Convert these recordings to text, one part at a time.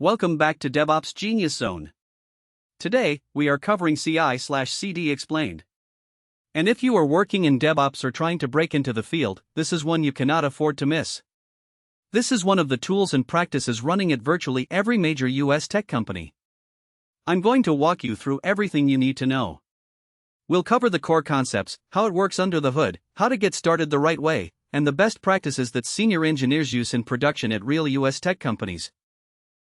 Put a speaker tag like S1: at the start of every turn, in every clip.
S1: Welcome back to DevOps Genius Zone. Today, we are covering CI/CD explained. And if you are working in DevOps or trying to break into the field, this is one you cannot afford to miss. This is one of the tools and practices running at virtually every major US tech company. I'm going to walk you through everything you need to know. We'll cover the core concepts, how it works under the hood, how to get started the right way, and the best practices that senior engineers use in production at real US tech companies.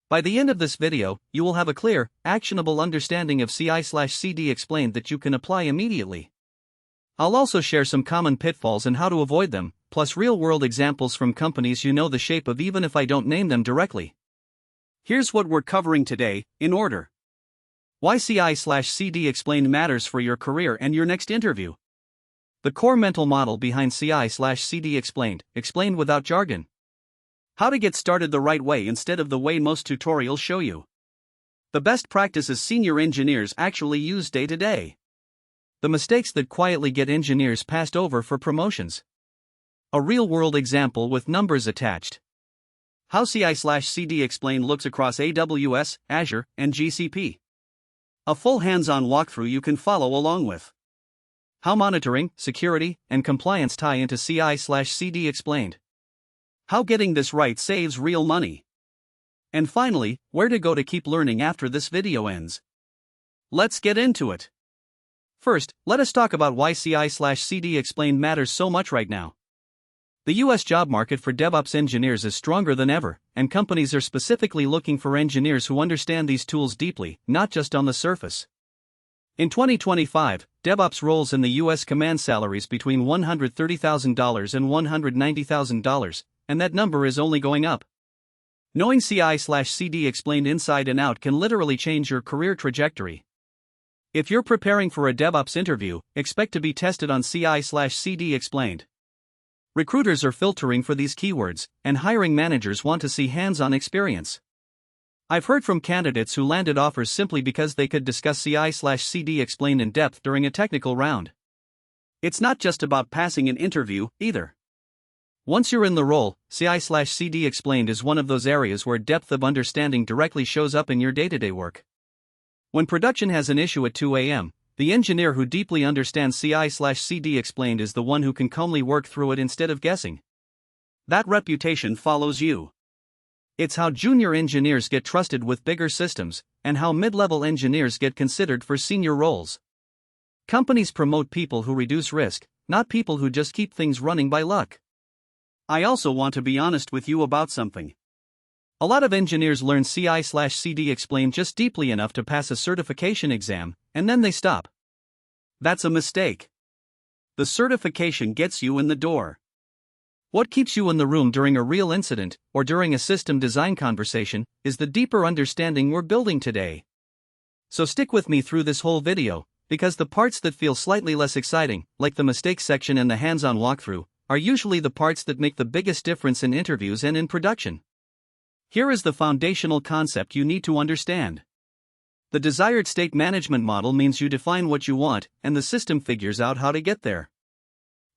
S1: By the end of this video, you will have a clear, actionable understanding of CI/CD explained that you can apply immediately. I'll also share some common pitfalls and how to avoid them, plus real-world examples from companies you know the shape of even if I don't name them directly. Here's what we're covering today, in order. Why CI/CD explained matters for your career and your next interview. The core mental model behind CI/CD explained without jargon. How to get started the right way instead of the way most tutorials show you. The best practices senior engineers actually use day to day. The mistakes that quietly get engineers passed over for promotions. A real-world example with numbers attached. How CI/CD explained looks across AWS, Azure, and GCP. A full hands-on walkthrough you can follow along with. How monitoring, security, and compliance tie into CI/CD explained. How getting this right saves real money. And finally, where to go to keep learning after this video ends. Let's get into it. First, let us talk about why CI/CD explained matters so much right now. The US job market for DevOps engineers is stronger than ever, and companies are specifically looking for engineers who understand these tools deeply, not just on the surface. In 2025, DevOps roles in the US command salaries between $130,000 and $190,000. And that number is only going up. Knowing CI/CD explained inside and out can literally change your career trajectory. If you're preparing for a DevOps interview, expect to be tested on CI/CD explained. Recruiters are filtering for these keywords, and hiring managers want to see hands-on experience. I've heard from candidates who landed offers simply because they could discuss CI/CD explained in depth during a technical round. It's not just about passing an interview, either. Once you're in the role, CI/CD explained is one of those areas where depth of understanding directly shows up in your day-to-day work. When production has an issue at 2 a.m., the engineer who deeply understands CI/CD explained is the one who can calmly work through it instead of guessing. That reputation follows you. It's how junior engineers get trusted with bigger systems, and how mid-level engineers get considered for senior roles. Companies promote people who reduce risk, not people who just keep things running by luck. I also want to be honest with you about something. A lot of engineers learn CI/CD explained just deeply enough to pass a certification exam, and then they stop. That's a mistake. The certification gets you in the door. What keeps you in the room during a real incident, or during a system design conversation, is the deeper understanding we're building today. So stick with me through this whole video, because the parts that feel slightly less exciting, like the mistakes section and the hands-on walkthrough, are usually the parts that make the biggest difference in interviews and in production. Here is the foundational concept you need to understand. The desired state management model means you define what you want, and the system figures out how to get there.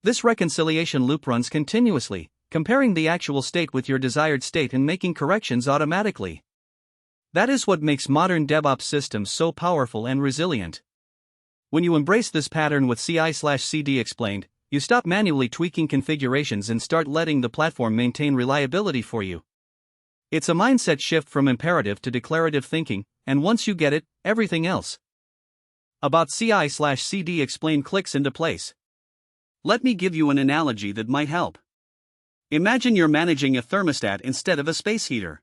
S1: This reconciliation loop runs continuously, comparing the actual state with your desired state and making corrections automatically. That is what makes modern DevOps systems so powerful and resilient. When you embrace this pattern with CI/CD explained, you stop manually tweaking configurations and start letting the platform maintain reliability for you. It's a mindset shift from imperative to declarative thinking, and once you get it, everything else about CI/CD explained clicks into place. Let me give you an analogy that might help. Imagine you're managing a thermostat instead of a space heater.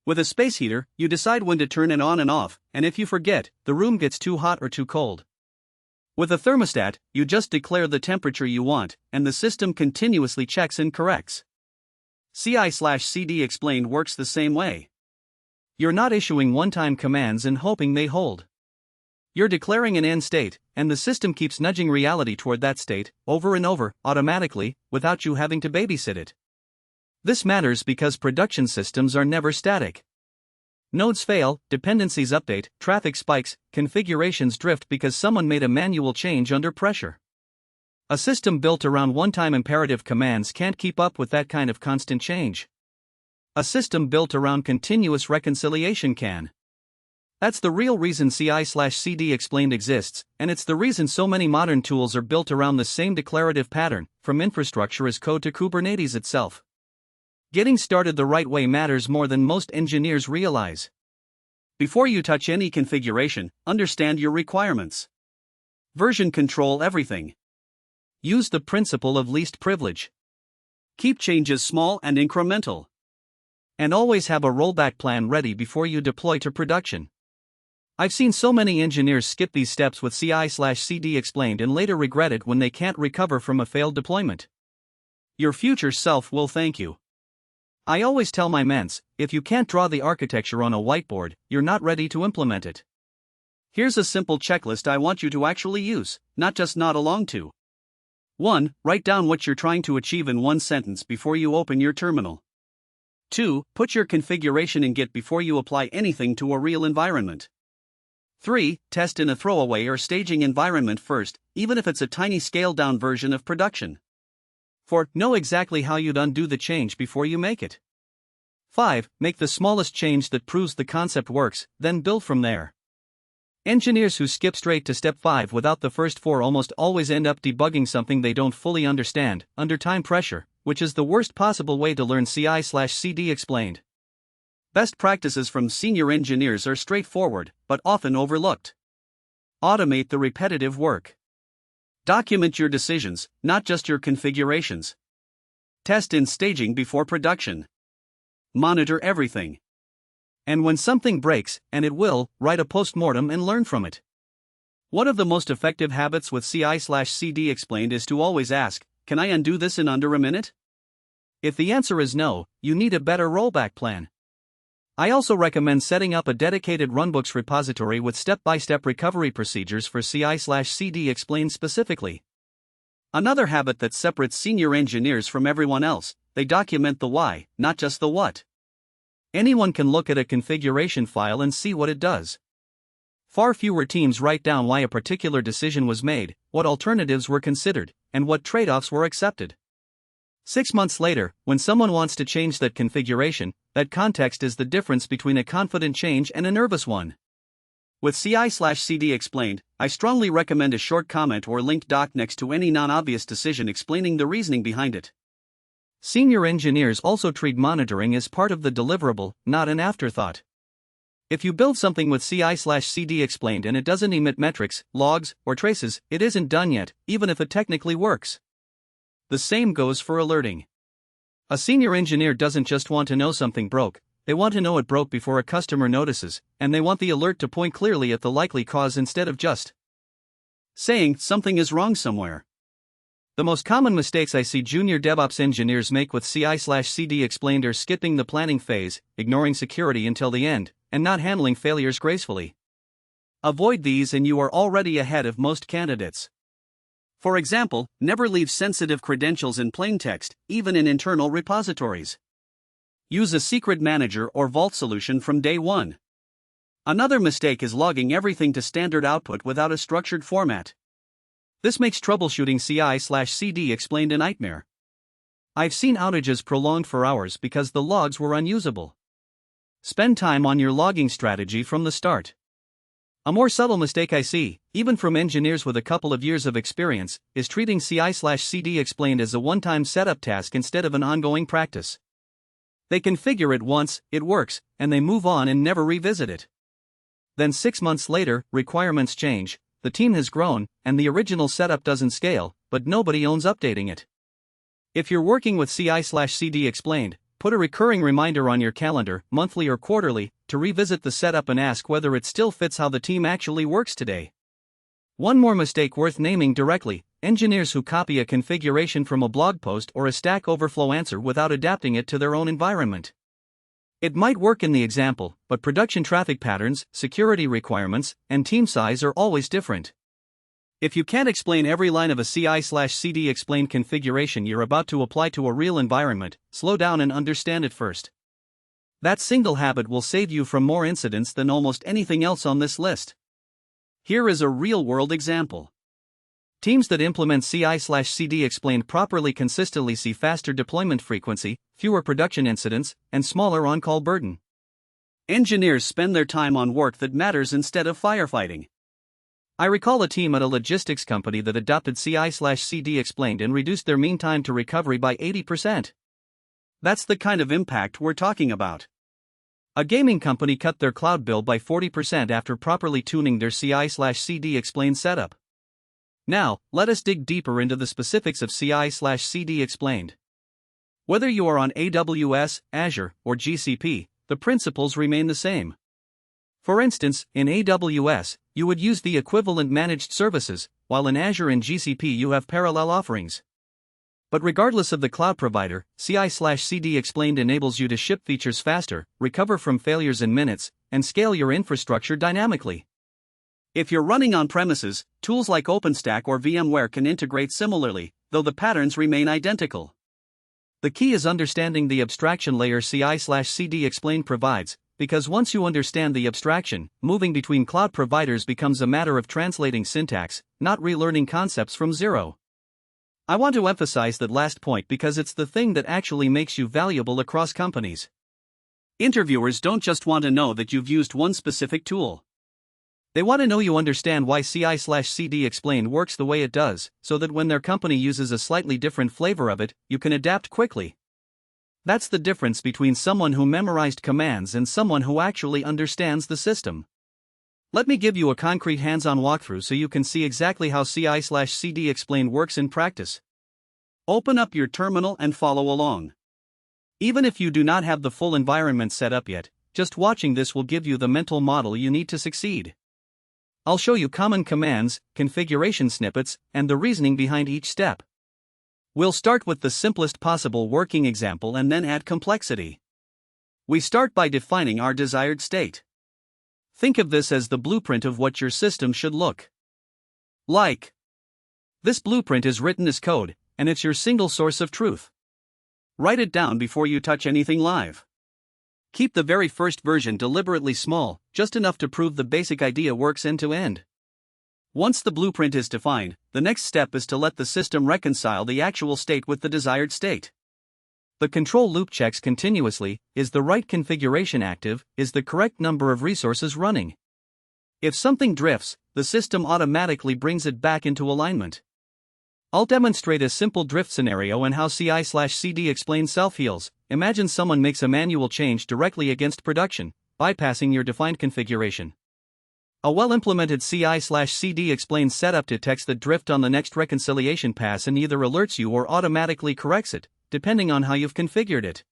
S1: With a space heater, you decide when to turn it on and off, and if you forget, the room gets too hot or too cold. With a thermostat, you just declare the temperature you want, and the system continuously checks and corrects. CI/CD explained works the same way. You're not issuing one-time commands and hoping they hold. You're declaring an end state, and the system keeps nudging reality toward that state, over and over, automatically, without you having to babysit it. This matters because production systems are never static. Nodes fail, dependencies update, traffic spikes, configurations drift because someone made a manual change under pressure. A system built around one-time imperative commands can't keep up with that kind of constant change. A system built around continuous reconciliation can. That's the real reason CI/CD explained exists, and it's the reason so many modern tools are built around the same declarative pattern, from infrastructure as code to Kubernetes itself. Getting started the right way matters more than most engineers realize. Before you touch any configuration, understand your requirements. Version control everything. Use the principle of least privilege. Keep changes small and incremental. And always have a rollback plan ready before you deploy to production. I've seen so many engineers skip these steps with CI/CD explained and later regret it when they can't recover from a failed deployment. Your future self will thank you. I always tell my ments, if you can't draw the architecture on a whiteboard, you're not ready to implement it. Here's a simple checklist I want you to actually use, not just nod along to. 1. Write down what you're trying to achieve in one sentence before you open your terminal. 2. Put your configuration in Git before you apply anything to a real environment. 3. Test in a throwaway or staging environment first, even if it's a tiny scaled-down version of production. 4. Know exactly how you'd undo the change before you make it. 5. Make the smallest change that proves the concept works, then build from there. Engineers who skip straight to step 5 without the first 4 almost always end up debugging something they don't fully understand, under time pressure, which is the worst possible way to learn CI/CD explained. Best practices from senior engineers are straightforward, but often overlooked. Automate the repetitive work. Document your decisions, not just your configurations. Test in staging before production. Monitor everything. And when something breaks, and it will, write a postmortem and learn from it. One of the most effective habits with CI/CD explained is to always ask, can I undo this in under a minute? If the answer is no, you need a better rollback plan. I also recommend setting up a dedicated runbooks repository with step-by-step recovery procedures for CI/CD explained specifically. Another habit that separates senior engineers from everyone else, they document the why, not just the what. Anyone can look at a configuration file and see what it does. Far fewer teams write down why a particular decision was made, what alternatives were considered, and what trade-offs were accepted. 6 months later, when someone wants to change that configuration, that context is the difference between a confident change and a nervous one. With CI/CD explained, I strongly recommend a short comment or linked doc next to any non-obvious decision explaining the reasoning behind it. Senior engineers also treat monitoring as part of the deliverable, not an afterthought. If you build something with CI/CD explained and it doesn't emit metrics, logs, or traces, it isn't done yet, even if it technically works. The same goes for alerting. A senior engineer doesn't just want to know something broke, they want to know it broke before a customer notices, and they want the alert to point clearly at the likely cause instead of just saying something is wrong somewhere. The most common mistakes I see junior DevOps engineers make with CI/CD explained are skipping the planning phase, ignoring security until the end, and not handling failures gracefully. Avoid these and you are already ahead of most candidates. For example, never leave sensitive credentials in plain text, even in internal repositories. Use a secret manager or vault solution from day one. Another mistake is logging everything to standard output without a structured format. This makes troubleshooting CI/CD explained a nightmare. I've seen outages prolonged for hours because the logs were unusable. Spend time on your logging strategy from the start. A more subtle mistake I see, even from engineers with a couple of years of experience, is treating CI/CD explained as a one-time setup task instead of an ongoing practice. They configure it once, it works, and they move on and never revisit it. Then 6 months later, requirements change, the team has grown, and the original setup doesn't scale, but nobody owns updating it. If you're working with CI/CD explained, put a recurring reminder on your calendar, monthly or quarterly, to revisit the setup and ask whether it still fits how the team actually works today. One more mistake worth naming directly: engineers who copy a configuration from a blog post or a Stack Overflow answer without adapting it to their own environment. It might work in the example, but production traffic patterns, security requirements, and team size are always different. If you can't explain every line of a CI/CD explained configuration you're about to apply to a real environment, slow down and understand it first. That single habit will save you from more incidents than almost anything else on this list. Here is a real-world example. Teams that implement CI/CD explained properly consistently see faster deployment frequency, fewer production incidents, and smaller on-call burden. Engineers spend their time on work that matters instead of firefighting. I recall a team at a logistics company that adopted CI/CD explained and reduced their mean time to recovery by 80%. That's the kind of impact we're talking about. A gaming company cut their cloud bill by 40% after properly tuning their CI/CD explained setup. Now, let us dig deeper into the specifics of CI/CD explained. Whether you are on AWS, Azure, or GCP, the principles remain the same. For instance, in AWS, you would use the equivalent managed services, while in Azure and GCP you have parallel offerings. But regardless of the cloud provider, CI/CD explained enables you to ship features faster, recover from failures in minutes, and scale your infrastructure dynamically. If you're running on premises, tools like OpenStack or VMware can integrate similarly, though the patterns remain identical. The key is understanding the abstraction layer CI/CD explained provides, because once you understand the abstraction, moving between cloud providers becomes a matter of translating syntax, not relearning concepts from zero. I want to emphasize that last point because it's the thing that actually makes you valuable across companies. Interviewers don't just want to know that you've used one specific tool. They want to know you understand why CI/CD explained works the way it does, so that when their company uses a slightly different flavor of it, you can adapt quickly. That's the difference between someone who memorized commands and someone who actually understands the system. Let me give you a concrete hands-on walkthrough so you can see exactly how CI/CD explained works in practice. Open up your terminal and follow along. Even if you do not have the full environment set up yet, just watching this will give you the mental model you need to succeed. I'll show you common commands, configuration snippets, and the reasoning behind each step. We'll start with the simplest possible working example and then add complexity. We start by defining our desired state. Think of this as the blueprint of what your system should look like. This blueprint is written as code, and it's your single source of truth. Write it down before you touch anything live. Keep the very first version deliberately small, just enough to prove the basic idea works end to end. Once the blueprint is defined, the next step is to let the system reconcile the actual state with the desired state. The control loop checks continuously: is the right configuration active, is the correct number of resources running. If something drifts, the system automatically brings it back into alignment. I'll demonstrate a simple drift scenario and how CI/CD explained self-heals. Imagine someone makes a manual change directly against production, bypassing your defined configuration. A well-implemented CI/CD explained setup detects the drift on the next reconciliation pass and either alerts you or automatically corrects it, depending on how you've configured it.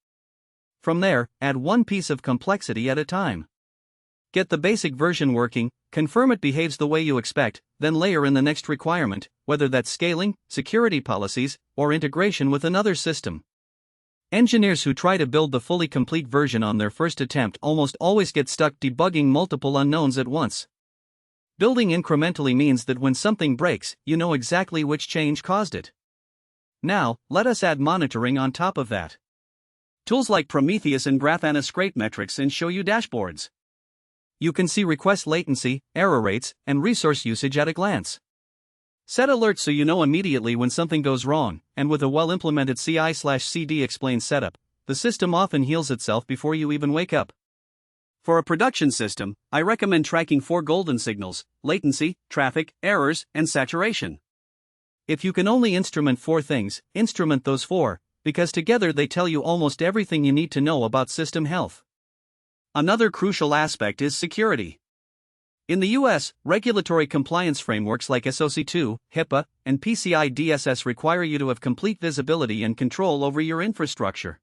S1: From there, add one piece of complexity at a time. Get the basic version working, confirm it behaves the way you expect, then layer in the next requirement, whether that's scaling, security policies, or integration with another system. Engineers who try to build the fully complete version on their first attempt almost always get stuck debugging multiple unknowns at once. Building incrementally means that when something breaks, you know exactly which change caused it. Now, let us add monitoring on top of that. Tools like Prometheus and Grafana scrape metrics and show you dashboards. You can see request latency, error rates, and resource usage at a glance. Set alerts so you know immediately when something goes wrong, and with a well-implemented CI/CD explained setup, the system often heals itself before you even wake up. For a production system, I recommend tracking 4 golden signals: latency, traffic, errors, and saturation. If you can only instrument 4 things, instrument those 4, because together they tell you almost everything you need to know about system health. Another crucial aspect is security. In the US, regulatory compliance frameworks like SOC2, HIPAA, and PCI DSS require you to have complete visibility and control over your infrastructure.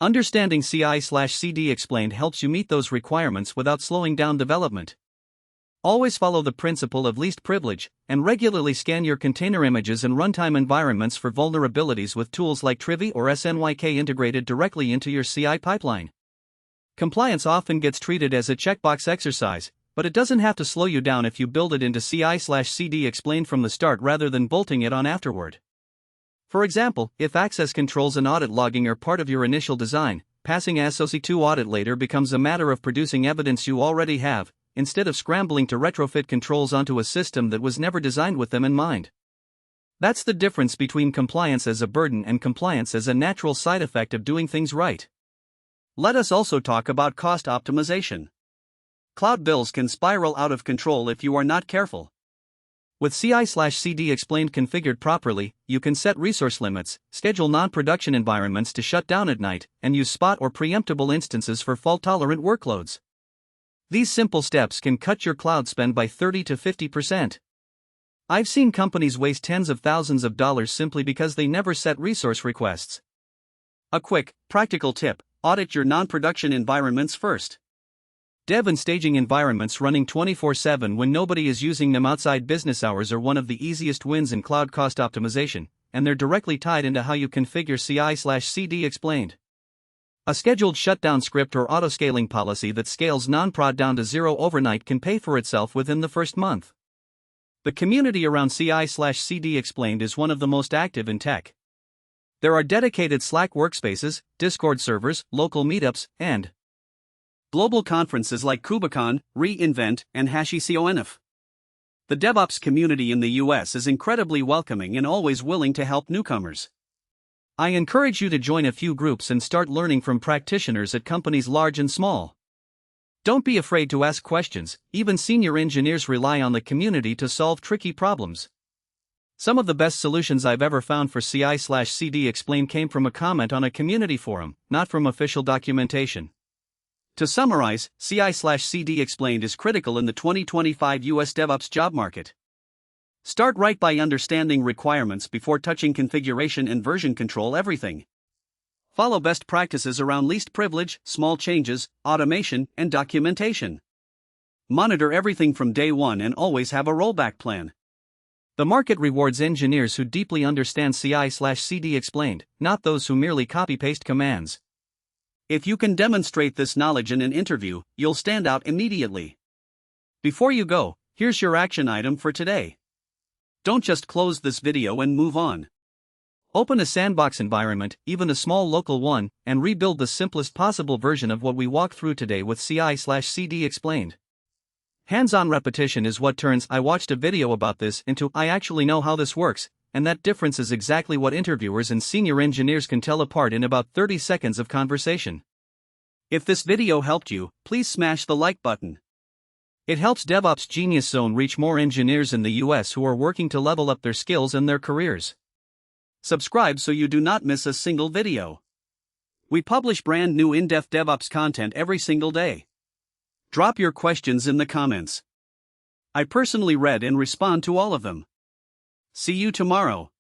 S1: Understanding CI/CD explained helps you meet those requirements without slowing down development. Always follow the principle of least privilege, and regularly scan your container images and runtime environments for vulnerabilities with tools like Trivy or SNYK integrated directly into your CI pipeline. Compliance often gets treated as a checkbox exercise, but it doesn't have to slow you down if you build it into CI/CD explained from the start rather than bolting it on afterward. For example, if access controls and audit logging are part of your initial design, passing a SOC2 audit later becomes a matter of producing evidence you already have, instead of scrambling to retrofit controls onto a system that was never designed with them in mind. That's the difference between compliance as a burden and compliance as a natural side effect of doing things right. Let us also talk about cost optimization. Cloud bills can spiral out of control if you are not careful. With CI/CD explained configured properly, you can set resource limits, schedule non-production environments to shut down at night, and use spot or preemptible instances for fault-tolerant workloads. These simple steps can cut your cloud spend by 30 to 50%. I've seen companies waste tens of thousands of dollars simply because they never set resource requests. A quick, practical tip: audit your non-production environments first. Dev and staging environments running 24/7 when nobody is using them outside business hours are one of the easiest wins in cloud cost optimization, and they're directly tied into how you configure CI/CD explained. A scheduled shutdown script or autoscaling policy that scales non-prod down to zero overnight can pay for itself within the first month. The community around CI/CD explained is one of the most active in tech. There are dedicated Slack workspaces, Discord servers, local meetups, and global conferences like KubeCon, reInvent, and HashiConf. The DevOps community in the US is incredibly welcoming and always willing to help newcomers. I encourage you to join a few groups and start learning from practitioners at companies large and small. Don't be afraid to ask questions, even senior engineers rely on the community to solve tricky problems. Some of the best solutions I've ever found for CI/CD explained came from a comment on a community forum, not from official documentation. To summarize, CI/CD explained is critical in the 2025 US DevOps job market. Start right by understanding requirements before touching configuration and version control everything. Follow best practices around least privilege, small changes, automation, and documentation. Monitor everything from day one and always have a rollback plan. The market rewards engineers who deeply understand CI/CD explained, not those who merely copy-paste commands. If you can demonstrate this knowledge in an interview, you'll stand out immediately. Before you go, here's your action item for today. Don't just close this video and move on. Open a sandbox environment, even a small local one, and rebuild the simplest possible version of what we walked through today with CI/CD explained. Hands-on repetition is what turns "I watched a video about this" into "I actually know how this works," and that difference is exactly what interviewers and senior engineers can tell apart in about 30 seconds of conversation. If this video helped you, please smash the like button. It helps DevOps Genius Zone reach more engineers in the US who are working to level up their skills and their careers. Subscribe so you do not miss a single video. We publish brand new in-depth DevOps content every single day. Drop your questions in the comments. I personally read and respond to all of them. See you tomorrow.